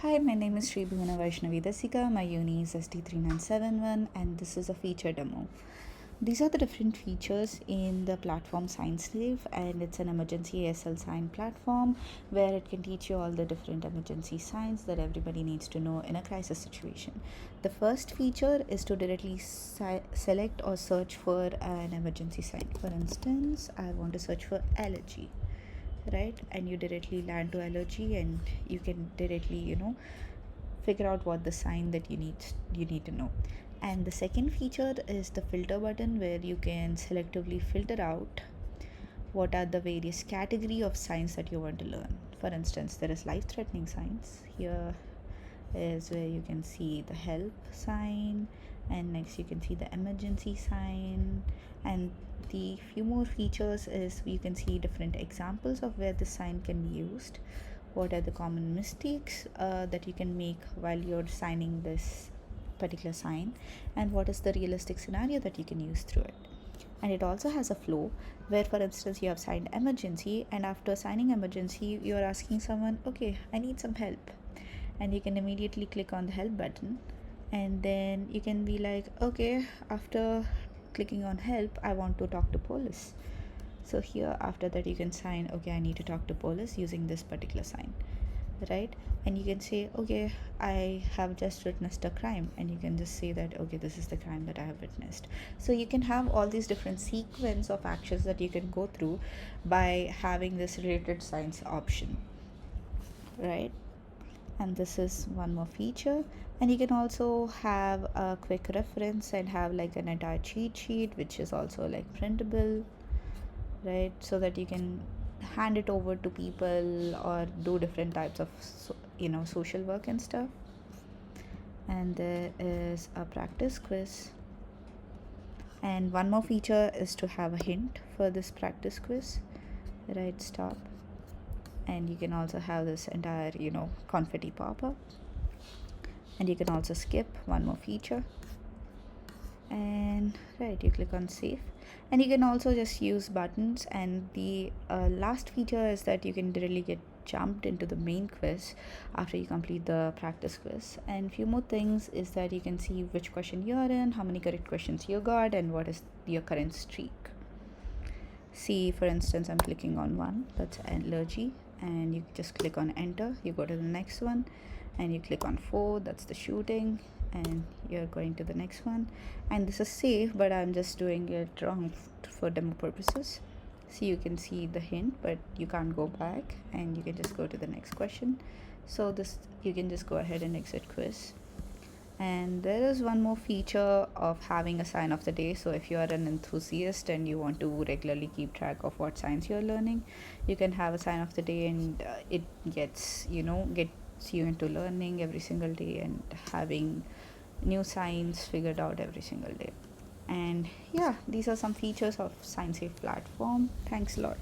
Hi, my name is Sri Bhuvana Vaishnavi Dasika. My uni is ST3971 and this is a feature demo. These are the different features in the platform ScienceLive, and it's an emergency ASL sign platform where it can teach you all the different emergency signs that everybody needs to know in a crisis situation. The first feature is to directly select or search for an emergency sign. For instance, I want to search for allergy, right? And you directly land to allergy and you can directly figure out what the sign that you need to know. And the second feature is the filter button, where you can selectively filter out what are the various category of signs that you want to learn. For instance, there is life threatening signs. Here is where you can see the help sign, and next you can see the emergency sign. And the few more features is you can see different examples of where the sign can be used. What are the common mistakes that you can make while you're signing this particular sign, and what is the realistic scenario that you can use through it. And it also has a flow where, for instance, you have signed emergency, and after signing emergency you're asking someone, okay, I need some help, and you can immediately click on the help button, and then you can be like, okay, after clicking on help, I want to talk to police. So here, after that, you can sign, okay, I need to talk to police using this particular sign, right? And you can say, okay, I have just witnessed a crime, and you can just say that, okay, this is the crime that I have witnessed. So you can have all these different sequence of actions that you can go through by having this related signs option, right? And this is one more feature. And you can also have a quick reference and have like an entire cheat sheet, which is also like printable, right? So that you can hand it over to people or do different types of social work and stuff. And there is a practice quiz, and one more feature is to have a hint for this practice quiz, right? Stop. And you can also have this entire confetti pop-up, and you can also skip one more feature, and right, you click on save. And you can also just use buttons. And the last feature is that you can directly get jumped into the main quiz after you complete the practice quiz. And few more things is that you can see which question you are in, how many correct questions you got, and what is your current streak. See, for instance, I'm clicking on one, that's allergy, and you just click on enter, you go to the next one, and you click on 4, that's the shooting, and you're going to the next one. And this is safe, but I'm just doing it wrong for demo purposes. So you can see the hint, but you can't go back, and you can just go to the next question. So this, you can just go ahead and exit quiz. And there is one more feature of having a sign of the day. So if you are an enthusiast and you want to regularly keep track of what science you're learning, you can have a sign of the day, and it gets you into learning every single day and having new science figured out every single day. And yeah, these are some features of ScienceSafe platform. Thanks a lot.